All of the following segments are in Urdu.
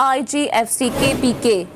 IGFC KPK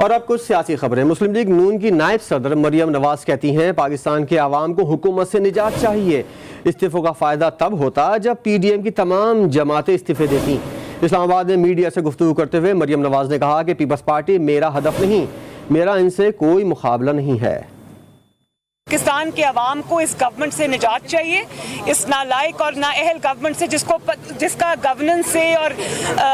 اور اب کچھ سیاسی خبریں۔ مسلم لیگ نون کی نائب صدر مریم نواز کہتی ہیں پاکستان کے عوام کو حکومت سے نجات چاہیے، استعفوں کا فائدہ تب ہوتا جب پی ڈی ایم کی تمام جماعتیں استعفے دیتی۔ اسلام آباد میں میڈیا سے گفتگو کرتے ہوئے مریم نواز نے کہا کہ پیپلز پارٹی میرا ہدف نہیں، میرا ان سے کوئی مقابلہ نہیں ہے۔ پاکستان کے عوام کو اس گورنمنٹ سے نجات چاہیے، اس نالائق اور نااہل گورنمنٹ سے جس کا گورننس سے اور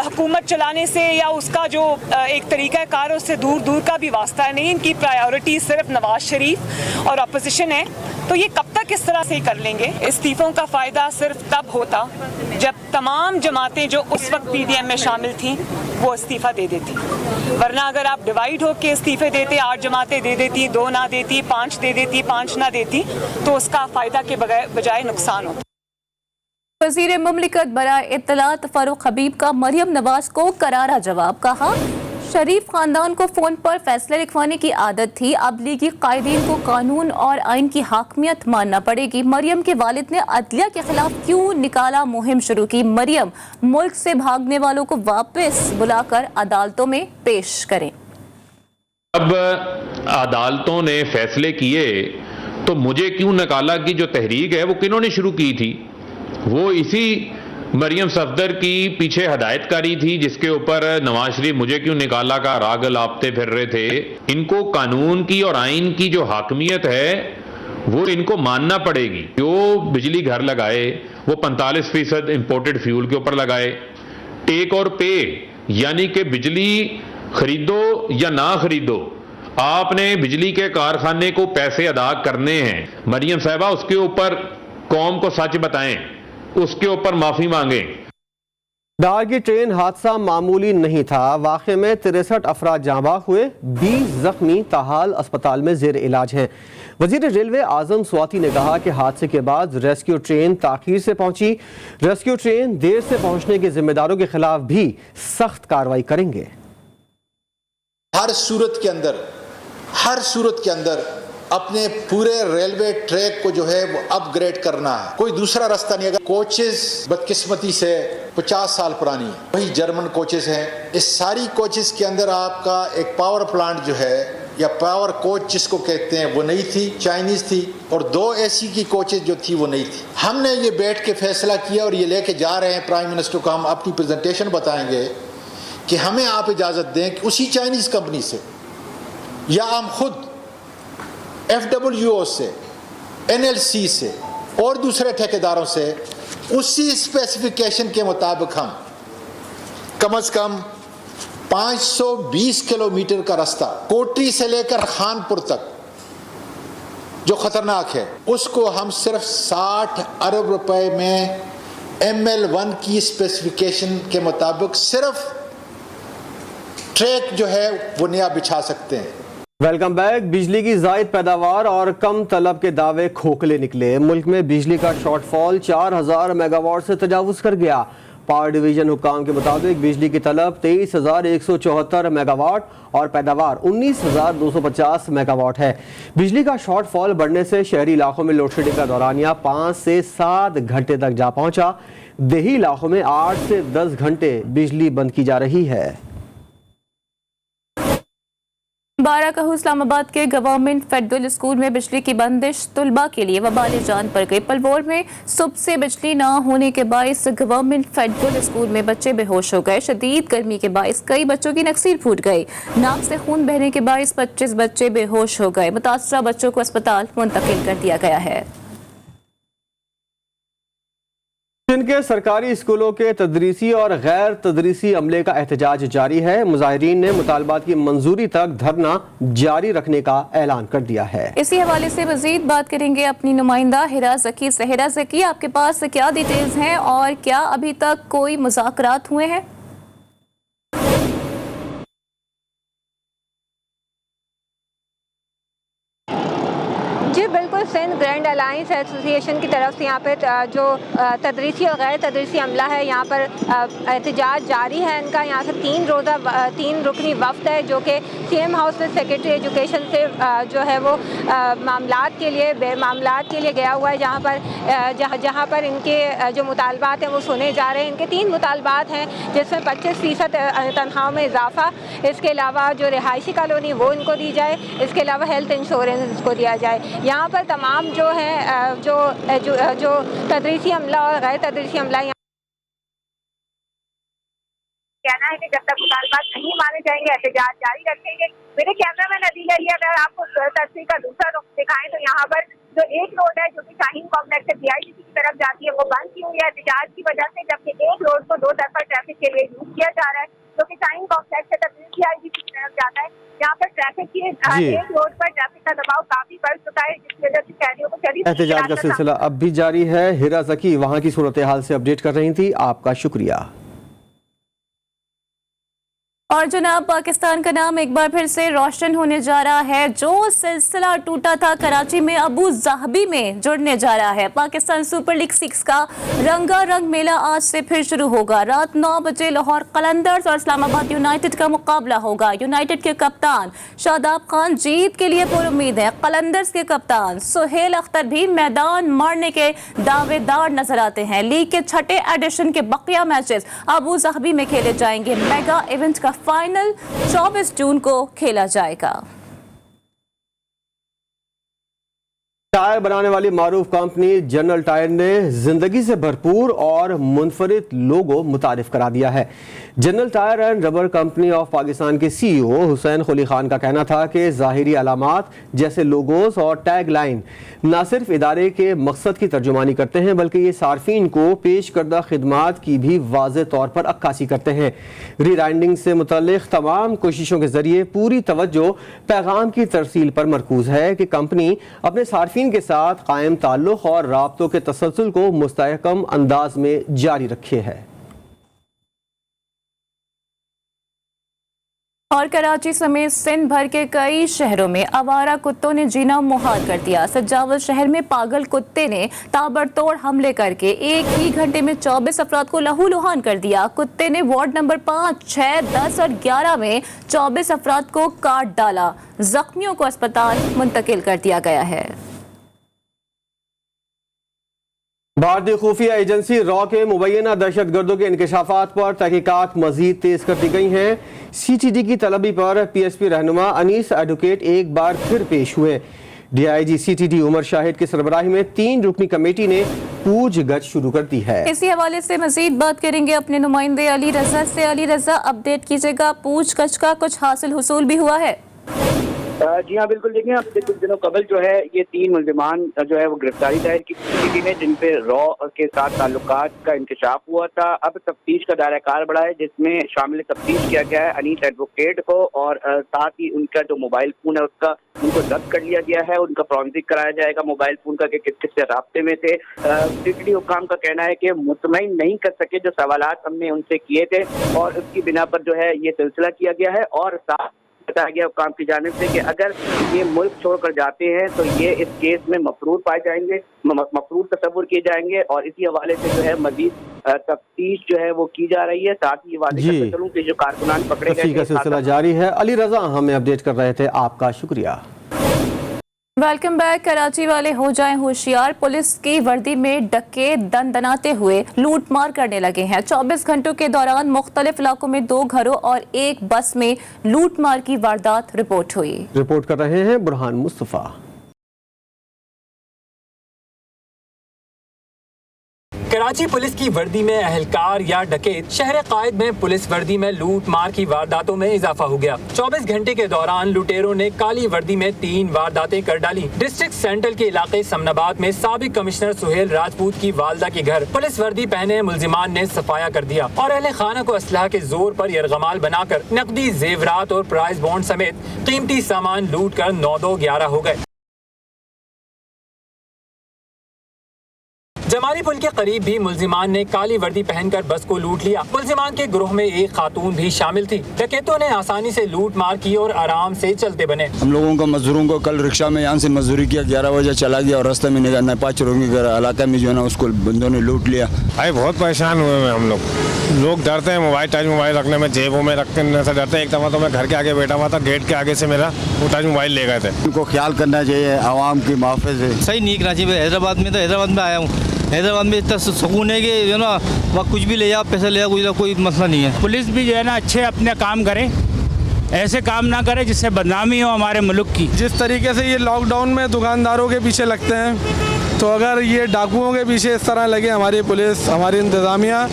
حکومت چلانے سے یا اس کا جو ایک طریقہ کار ہے اس سے دور دور کا بھی واسطہ ہے نہیں۔ ان کی پرائیورٹی صرف نواز شریف اور اپوزیشن ہے، تو یہ کب تک اس طرح سے ہی کر لیں گے؟ استعفوں کا فائدہ صرف تب ہوتا جب تمام جماعتیں جو اس وقت پی ڈی ایم میں شامل تھیں وہ استعفیٰ دے دیتی، ورنہ اگر آپ ڈیوائیڈ ہو کے استعفے دیتے، 8 جماعتیں دے دیتی، 2 نہ دیتی، 5 دے دیتی، 5 نہ دیتی، تو اس کا فائدہ کے بجائے نقصان ہوتا۔ وزیر مملکت برائے اطلاعات فاروق حبیب کا مریم نواز کو کرارا جواب، کہا شریف خاندان کو فون پر فیصلے لکھوانے کی عادت تھی، اب لیگی قائدین کو قانون اور آئین کی حاکمیت ماننا پڑے گی۔ مریم کے والد نے عدلیہ کے خلاف کیوں نکالا مہم شروع کی؟ مریم ملک سے بھاگنے والوں کو واپس بلا کر عدالتوں میں پیش کریں۔ اب عدالتوں نے فیصلے کیے تو مجھے کیوں نکالا کی جو تحریک ہے وہ کنہوں نے شروع کی تھی؟ وہ اسی مریم صفدر کی پیچھے ہدایت کاری تھی جس کے اوپر نواز شریف مجھے کیوں نکالا کا راگ لاپتے پھر رہے تھے۔ ان کو قانون کی اور آئین کی جو حاکمیت ہے وہ ان کو ماننا پڑے گی۔ جو بجلی گھر لگائے وہ 45% امپورٹڈ فیول کے اوپر لگائے، ٹیک اور پے یعنی کہ بجلی خریدو یا نہ خریدو، آپ نے بجلی کے کارخانے کو پیسے ادا کرنے ہیں۔ مریم صاحبہ اس کے اوپر قوم کو سچ بتائیں، اس کے اوپر معافی مانگیں۔ ڈار کی ٹرین حادثہ معمولی نہیں تھا، واقعے میں 63 افراد جاں بحق ہوئے، 20 زخمی تاحال اسپتال میں زیر علاج ہیں۔ وزیر ریلوے اعظم سواتی نے کہا کہ حادثے کے بعد ریسکیو ٹرین تاخیر سے پہنچی، ریسکیو ٹرین دیر سے پہنچنے کے ذمہ داروں کے خلاف بھی سخت کارروائی کریں گے۔ ہر صورت کے اندر اپنے پورے ریلوے ٹریک کو جو ہے وہ اپ گریڈ کرنا ہے، کوئی دوسرا راستہ نہیں۔ اگر کوچز بدقسمتی سے 50 سال پرانی وہی جرمن کوچز ہیں، اس ساری کوچز کے اندر آپ کا ایک پاور پلانٹ جو ہے یا پاور کوچ جس کو کہتے ہیں وہ نہیں تھی، چائنیز تھی، اور 2 اے سی کی کوچز جو تھی وہ نہیں تھی۔ ہم نے یہ بیٹھ کے فیصلہ کیا اور یہ لے کے جا رہے ہیں پرائم منسٹر کو، ہم اپنی پریزنٹیشن بتائیں گے کہ ہمیں آپ اجازت دیں کہ اسی چائنیز کمپنی سے یا ہم خود FWO سے، NLC سے اور دوسرے ٹھیکیداروں سے اسی اسپیسیفیکیشن کے مطابق ہم کم از کم 520 کلومیٹر کا راستہ کوٹری سے لے کر خان پور تک جو خطرناک ہے اس کو ہم صرف 60 ارب روپے میں ML1 کی اسپیسیفیکیشن کے مطابق صرف ٹریک جو ہے وہ نیا بچھا سکتے ہیں۔ Welcome back. بجلی کی زائد پیداوار اور کم طلب کے دعوے کھوکھلے نکلے، ملک میں بجلی کا شارٹ فال 4000 میگا واٹ سے تجاوز کر گیا۔ پاور ڈویژن حکام کے مطابق بجلی کی طلب 23174 میگا واٹ اور پیداوار 19250 میگا واٹ ہے۔ بجلی کا شارٹ فال بڑھنے سے شہری علاقوں میں لوڈ شیڈنگ کا دورانیہ 5 سے 7 گھنٹے تک جا پہنچا، دیہی علاقوں میں 8 سے 10 گھنٹے بجلی بند کی جا رہی ہے۔ بارہ کہو اسلام آباد کے گورنمنٹ فیڈرل اسکول میں بجلی کی بندش طلباء کے لیے وبال جان پڑ گئی۔ پلوور میں صبح سے بجلی نہ ہونے کے باعث گورنمنٹ فیڈرل اسکول میں بچے بے ہوش ہو گئے۔ شدید گرمی کے باعث کئی بچوں کی نکسیر پھوٹ گئی، ناک سے خون بہنے کے باعث 25 بچے بے ہوش ہو گئے۔ متاثرہ بچوں کو اسپتال منتقل کر دیا گیا ہے۔ سندھ کے سرکاری اسکولوں کے تدریسی اور غیر تدریسی عملے کا احتجاج جاری ہے۔ مظاہرین نے مطالبات کی منظوری تک دھرنا جاری رکھنے کا اعلان کر دیا ہے۔ اسی حوالے سے مزید بات کریں گے اپنی نمائندہ ہیرا زکی سے۔ ہیرا زکی، آپ کے پاس کیا ڈیٹیلز ہیں اور کیا ابھی تک کوئی مذاکرات ہوئے ہیں؟ جی بالکل سندھ گرینڈ الائنس ایسوسیشن کی طرف سے یہاں پہ جو تدریسی اور غیر تدریسی عملہ ہے یہاں پر احتجاج جاری ہے ان کا. یہاں سے 3 رکنی وفد ہے جو کہ سی ایم ہاؤس میں سیکرٹری ایجوکیشن سے جو ہے وہ معاملات کے لیے گیا ہوا ہے, جہاں پر ان کے جو مطالبات ہیں وہ سنے جا رہے ہیں. ان کے 3 مطالبات ہیں جس میں 25% تنخواہوں میں اضافہ, اس کے علاوہ جو رہائشی کالونی وہ ان کو دی جائے, اس کے علاوہ ہیلتھ انشورنس کو دیا جائے. یہاں پر تمام جو ہیں جو تدریسی عملہ اور غیر تدریسی عملہ کہنا ہے کہ جب تک مطالبات نہیں مانے جائیں گے احتجاج جاری رکھیں گے. میرے کیمرہ مین عدیل علی اگر آپ کو تصویر کا دوسرا رخ دکھائیں تو یہاں پر جو ایک روڈ ہے جو کہ شاہین کمپلیکس سے PICC کی طرف جاتی ہے وہ بند کی ہوئی ہے احتجاج کی وجہ سے, جبکہ ایک روڈ کو 2 طرفہ ٹریفک کے لیے یوز کیا جا رہا ہے جو کہ شاہین کمپلیکس سے PICC کی طرف جاتا ہے. یہاں پر ٹریفک کی ایک روڈ پر ٹریفک کا دباؤ کافی بڑھ چکا ہے جس کی وجہ سے شہریوں کو شدید احتجاج کا سلسلہ اب بھی جاری ہے. ہیرا زکی وہاں کی صورتحال سے اپڈیٹ کر رہی تھی, آپ کا شکریہ. اور جناب پاکستان کا نام ایک بار پھر سے روشن ہونے جا رہا ہے. جو سلسلہ ٹوٹا تھا کراچی میں ابو ظہبی میں جڑنے جا رہا ہے. پاکستان سپر لیگ 6 کا رنگا رنگ میلہ آج سے پھر شروع ہوگا. رات 9 بجے لاہور قلندرز اور اسلام آباد یونائٹڈ کا مقابلہ ہوگا. یونائٹڈ کے کپتان شاداب خان جیت کے لیے پر امید ہیں. قلندرز کے کپتان سہیل اختر بھی میدان مارنے کے دعوے دار نظر آتے ہیں. لیگ کے 6 ایڈیشن کے بقیہ میچز ابو ظہبی میں کھیلے جائیں گے. میگا ایونٹ کا فائنل 24 جون کو کھیلا جائے گا. ٹائر بنانے والی معروف کمپنی جنرل ٹائر نے زندگی سے بھرپور اور منفرد لوگو متعارف کرا دیا ہے. General Tyre and Rubber Company of Pakistan کے CEO حسین خلی خان کا کہنا تھا کہ ظاہری علامات جیسے لوگوز اور ٹیگ لائن نہ صرف ادارے کے مقصد کی ترجمانی کرتے ہیں بلکہ یہ صارفین کو پیش کردہ خدمات کی بھی واضح طور پر عکاسی کرتے ہیں. ری رائنڈنگ سے متعلق تمام کوششوں کے ذریعے پوری توجہ پیغام کی ترسیل پر مرکوز ہے کہ کمپنی اپنے صارفین کے ساتھ قائم تعلق اور رابطوں کے تسلسل کو مستحکم انداز میں جاری رکھے ہے. اور کراچی سمیت سندھ بھر کے کئی شہروں میں آوارہ کتوں نے جینا محال کر دیا. سجاول شہر میں پاگل کتے نے تابڑتوڑ حملے کر کے ایک ہی گھنٹے میں 24 افراد کو لہو لہان کر دیا. کتے نے وارڈ نمبر 5, 6, 10 اور 11 میں 24 افراد کو کاٹ ڈالا. زخمیوں کو اسپتال منتقل کر دیا گیا ہے. بھارتی خفیہ ایجنسی را کے مبینہ دہشت گردوں کے انکشافات پر تحقیقات مزید تیز کر دی گئی ہیں. CTD کی طلبی پر PSP رہنما انیس ایڈوکیٹ ایک بار پھر پیش ہوئے. DIG CTD عمر شاہد کی سربراہی میں 3 رکنی کمیٹی نے پوچھ گچھ شروع کر دی ہے. اسی حوالے سے مزید بات کریں گے اپنے نمائندے علی رضا سے. علی رضا اپڈیٹ کیجیے گا, پوچھ گچھ کا کچھ حاصل حصول بھی ہوا ہے؟ جی ہاں بالکل. دیکھیں اب کچھ دنوں قبل جو ہے یہ 3 ملزمان جو ہے وہ گرفتاری دائر کی تھی نے جن پہ را کے ساتھ تعلقات کا انکشاف ہوا تھا. اب تفتیش کا دائرہ کار بڑھا ہے جس میں شامل تفتیش کیا گیا ہے انیس ایڈوکیٹ کو اور ساتھ ہی ان کا جو موبائل فون ہے اس کا ان کو ضبط کر لیا گیا ہے. ان کا فورنسک کرایا جائے گا موبائل فون کا کہ کس کس سے رابطے میں تھے. CTD حکام کا کہنا ہے کہ مطمئن نہیں کر سکے جو سوالات ہم نے ان سے کیے تھے اور اس کی بنا پر جو ہے یہ سلسلہ کیا گیا ہے. اور ساتھ بتایا گیا حکام کی جانب سے کہ اگر یہ ملک چھوڑ کر جاتے ہیں تو یہ اس کیس میں مفروض پائے جائیں گے, مفروض تصور کیے جائیں گے. اور اسی حوالے سے جو ہے مزید تفتیش جو ہے وہ کی جا رہی ہے. ساتھ ہی واضح کرتے چلوں کہ جو کارکنان پکڑے گئے کا سلسلہ جاری ہے. علی رضا ہمیں اپڈیٹ کر رہے تھے, آپ کا شکریہ. Welcome back. کراچی والے ہو جائیں ہوشیار, پولیس کی وردی میں ڈکیت دن دناتے ہوئے لوٹ مار کرنے لگے ہیں. 24 گھنٹوں کے دوران مختلف علاقوں میں 2 گھروں اور 1 بس میں لوٹ مار کی واردات رپورٹ ہوئی. رپورٹ کر رہے ہیں برہان مصطفیٰ. کراچی پولیس کی وردی میں اہلکار یا ڈکیت, شہر قائد میں پولیس وردی میں لوٹ مار کی وارداتوں میں اضافہ ہو گیا. 24 گھنٹے کے دوران لٹیروں نے کالی وردی میں 3 وارداتیں کر ڈالی. ڈسٹرکٹ سینٹرل کے علاقے سمناباد میں سابق کمشنر سہیل راجپوت کی والدہ کے گھر پولیس وردی پہنے ملزمان نے صفایا کر دیا اور اہل خانہ کو اسلحہ کے زور پر یرغمال بنا کر نقدی زیورات اور پرائز بونڈ سمیت قیمتی سامان لوٹ کر 9-2-11 ہو گئے. شمالی پل کے قریب بھی ملزمان نے کالی وردی پہن کر بس کو لوٹ لیا. ملزمان کے گروہ میں ایک خاتون بھی شامل تھی. ڈکیتوں نے آسانی سے لوٹ مار کی اور آرام سے چلتے بنے. ہم لوگوں کو مزدوروں کو کل رکشہ میں یہاں سے مزدوری کیا 11 بجے چلا گیا اور راستے میں نیپا چرونگی کے علاقے میں جو ہے نا اس کو بندوں نے لوٹ لیا. بھائی بہت پریشان ہوئے ہیں ہم لوگ ڈرتے ہیں موبائل رکھنے میں, جیبوں میں رکھنے سے ڈرتے ہیں. ایک دفعہ تو میں گھر کے آگے بیٹھا ہوا تھا, گیٹ کے آگے سے میرا وہ ٹچ موبائل لے گئے تھے. ان کو خیال کرنا چاہیے عوام کی محافظ ہے. صحیح نہیں کرنا چاہیے. حیدرآباد میں آیا ہوں. حیدرآباد میں اتنا سکون ہے کہ جو نا وہاں کچھ بھی لے جا, پیسہ لے جا, کوئی مسئلہ نہیں ہے. پولیس بھی جو ہے نا اچھے اپنے کام کرے, ایسے کام نہ کرے جس سے بدنامی ہو ہمارے ملک کی. جس طریقے سے یہ لاک ڈاؤن میں دکانداروں کے پیچھے لگتے ہیں, تو اگر یہ ڈاکوؤں کے پیچھے اس طرح لگے ہماری پولیس, ہماری انتظامیہ,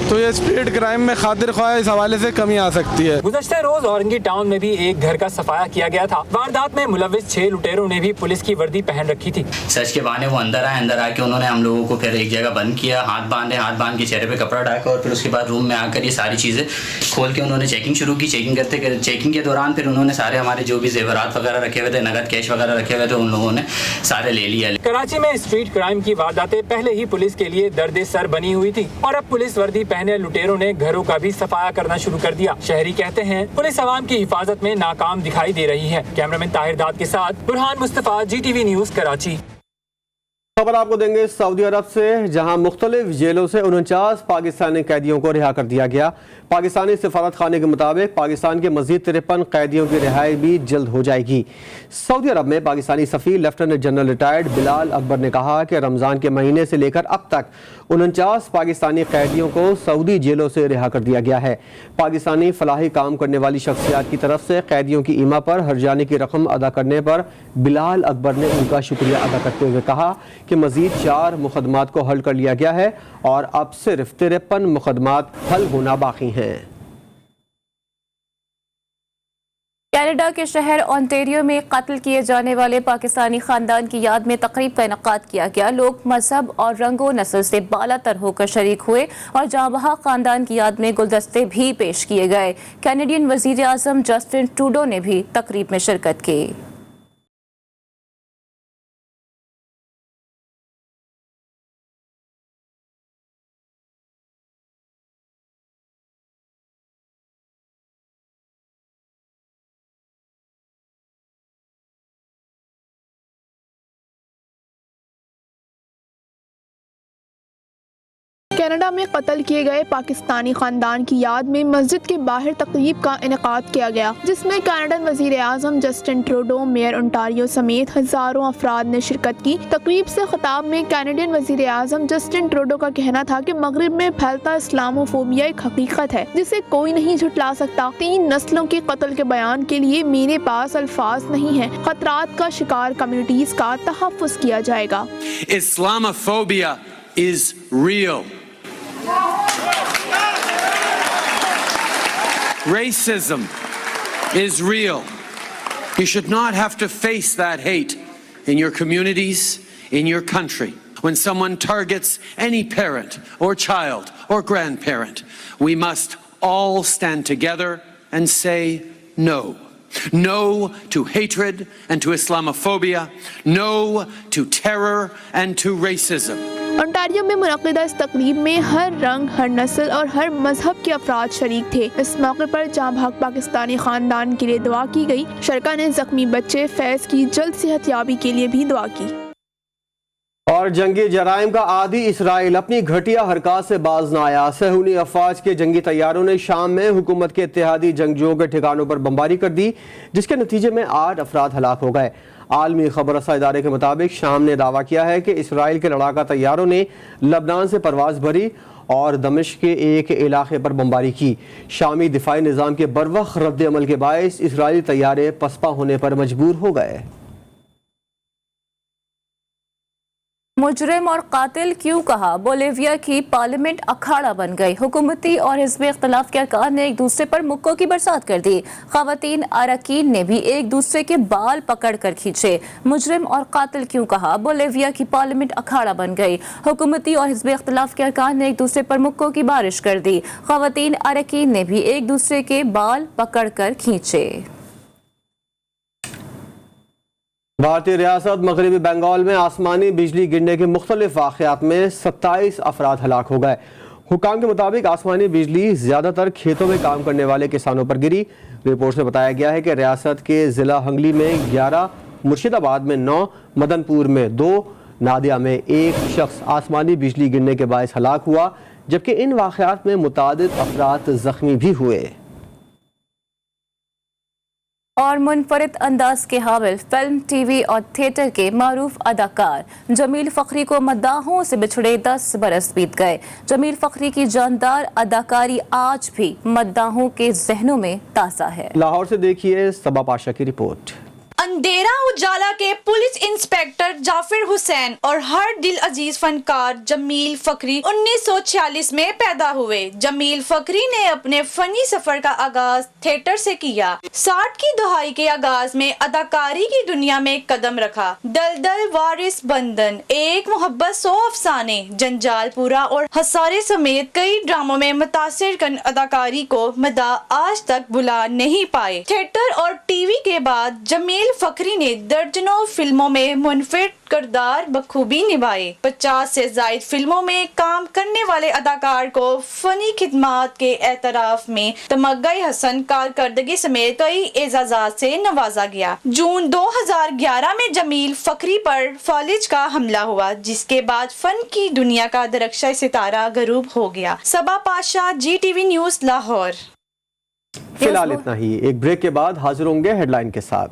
تو یہ اسپیڈ کرائم میں خاطر خواہ اس حوالے سے کمی آ سکتی ہے. گزشتہ روز اورنگی ٹاؤن میں بھی ایک گھر کا صفایا کیا گیا تھا. واردات میں ملوث 6 لٹیروں نے بھی پولیس کی وردی پہن رکھی تھی. سچ کے بہانے وہ اندر آ کے انہوں نے ہم لوگوں کو پھر ایک جگہ بند کیا, ہاتھ باندھ کے چہرے پہ کپڑا ڈاکا اور پھر اس کے بعد روم میں آ کر یہ ساری چیزیں کھول کے انہوں نے چیکنگ شروع کی. چیکنگ کے دوران پھر انہوں نے سارے ہمارے جو بھی زیورات وغیرہ رکھے ہوئے تھے, نقد کیش وغیرہ رکھے ہوئے تھے, ان لوگوں نے سارے لے لیا. کراچی میں اسٹریٹ کرائم کی وارداتیں پہلے ہی پولیس کے لیے درد سر بنی ہوئی تھی اور اب پولیس وردی پہنے لٹیروں نے گھروں کا بھی صفایا کرنا شروع کر دیا. شہری کہتے ہیں پولیس عوام کی حفاظت میں ناکام دکھائی دے رہی ہے. کیمرامین طاہر داد کے ساتھ برہان مصطفیٰ, GTV نیوز کراچی. خبر آپ کو دیں گے سعودی عرب سے, جہاں مختلف جیلوں سے 49 پاکستانی قیدیوں کو رہا کر دیا گیا. پاکستانی سفارت خانے کے مطابق پاکستان کے مزید 53 قیدیوں کی رہائی بھی جلد ہو جائے گی. سعودی عرب میں پاکستانی سفیر لیفٹیننٹ جنرل ریٹائرڈ بلال اکبر نے کہا کہ رمضان کے مہینے سے لے کر اب تک 49 پاکستانی قیدیوں کو سعودی جیلوں سے رہا کر دیا گیا ہے. پاکستانی فلاحی کام کرنے والی شخصیات کی طرف سے قیدیوں کی ایما پر ہرجانے کی رقم ادا کرنے پر بلال اکبر نے ان کا شکریہ ادا کرتے ہوئے کہا کہ مزید 4 مقدمات کو حل کر لیا گیا ہے اور اب صرف 53 مقدمات حل ہونا باقی ہیں. کینیڈا کے شہر اونٹیریو میں قتل کیے جانے والے پاکستانی خاندان کی یاد میں تقریب کا انعقاد کیا گیا. لوگ مذہب اور رنگ و نسل سے بالا تر ہو کر شریک ہوئے اور جاں بحق خاندان کی یاد میں گلدستے بھی پیش کیے گئے. کینیڈین وزیر اعظم جسٹن ٹروڈو نے بھی تقریب میں شرکت کی. کینیڈا میں قتل کیے گئے پاکستانی خاندان کی یاد میں مسجد کے باہر تقریب کا انعقاد کیا گیا, جس میں کینیڈن وزیر اعظم جسٹن ٹروڈو, میئر انٹاریو سمیت ہزاروں افراد نے شرکت کی. تقریب سے خطاب میں کینیڈین وزیر اعظم جسٹن ٹروڈو کا کہنا تھا کہ مغرب میں پھیلتا اسلاموفوبیا ایک حقیقت ہے جسے کوئی نہیں جھٹلا سکتا. 3 نسلوں کے قتل کے بیان کے لیے میرے پاس الفاظ نہیں ہیں. خطرات کا شکار کمیونٹیز کا تحفظ کیا جائے گا. Islamophobia is real. Racism is real. You should not have to face that hate in your communities, in your country. When someone targets any parent or child or grandparent, we must all stand together and say no. No to hatred and to Islamophobia. No to terror and to racism. Ontario میں منعقدہ اس تقریب میں ہر رنگ, ہر نسل اور ہر مذہب کے افراد شریک تھے. اس موقع پر جاں بحق پاکستانی خاندان کے لیے دعا کی گئی. شرکا نے زخمی بچے فیض کی جلد صحت یابی کے لیے بھی دعا کی. اور جنگی جرائم کا عادی اسرائیل اپنی گھٹیا حرکات سے باز نہ آیا. صہیونی افواج کے جنگی طیاروں نے شام میں حکومت کے اتحادی جنگجوؤں کے ٹھکانوں پر بمباری کر دی, جس کے نتیجے میں 8 افراد ہلاک ہو گئے. عالمی خبر رساں ادارے کے مطابق شام نے دعویٰ کیا ہے کہ اسرائیل کے لڑاکا طیاروں نے لبنان سے پرواز بھری اور دمشق کے ایک علاقے پر بمباری کی. شامی دفاعی نظام کے بروقت رد عمل کے باعث اسرائیلی طیارے پسپا ہونے پر مجبور ہو گئے. مجرم اور قاتل کیوں کہا, بولیویا کی پارلیمنٹ اکھاڑا بن گئی. حکومتی اور حزب اختلاف کے ارکان نے ایک دوسرے پر مکوں کی برسات کر دی. خواتین اراکین نے بھی ایک دوسرے کے بال پکڑ کر کھینچے. مجرم اور قاتل کیوں کہا, بولیویا کی پارلیمنٹ اکھاڑا بن گئی. حکومتی اور حزب اختلاف کے ارکان نے ایک دوسرے پر مکوں کی بارش کر دی. خواتین اراکین نے بھی ایک دوسرے کے بال پکڑ کر کھینچے. بھارتی ریاست مغربی بنگال میں آسمانی بجلی گرنے کے مختلف واقعات میں 27 افراد ہلاک ہو گئے۔ حکام کے مطابق آسمانی بجلی زیادہ تر کھیتوں میں کام کرنے والے کسانوں پر گری۔ رپورٹ میں بتایا گیا ہے کہ ریاست کے ضلع ہنگلی میں 11، مرشد آباد میں 9، مدن پور میں 2، نادیہ میں 1 شخص آسمانی بجلی گرنے کے باعث ہلاک ہوا، جبکہ ان واقعات میں متعدد افراد زخمی بھی ہوئے۔ اور منفرد انداز کے حامل فلم، ٹی وی اور تھیٹر کے معروف اداکار جمیل فخری کو مداحوں سے بچھڑے 10 برس بیت گئے۔ جمیل فخری کی جاندار اداکاری آج بھی مداحوں کے ذہنوں میں تازہ ہے۔ لاہور سے دیکھیے صبا پاشا کی رپورٹ۔ اندھیرا اجالا کے پولیس انسپیکٹر جعفر حسین اور ہر دل عزیز فنکار جمیل فخری 1946 میں پیدا ہوئے۔ جمیل فخری نے اپنے فنی سفر کا آغاز تھیٹر سے کیا۔ 60 کی دہائی کے آغاز میں اداکاری کی دنیا میں قدم رکھا۔ دلدل، وارث، بندن، ایک محبت، 100 افسانے، جنجال پورا اور ہسارے سمیت کئی ڈراموں میں متاثر کن اداکاری کو مداح آج تک بھلا نہیں پائے۔ تھیٹر اور ٹی وی کے بعد جمیل فخری نے درجنوں فلموں میں منفرد کردار بخوبی نبھائے۔ 50 سے زائد فلموں میں کام کرنے والے اداکار کو فنی خدمات کے اعتراف میں تمغہ حسن کارکردگی سمیت کئی اعزازات سے نوازا گیا۔ جون 2011 میں جمیل فخری پر فالج کا حملہ ہوا، جس کے بعد فن کی دنیا کا درخشاں ستارہ غروب ہو گیا۔ Saba Pasha, G T V news, Lahore. فی الحال اتنا ہی، ایک بریک کے بعد حاضر ہوں گے ہیڈ لائن کے ساتھ۔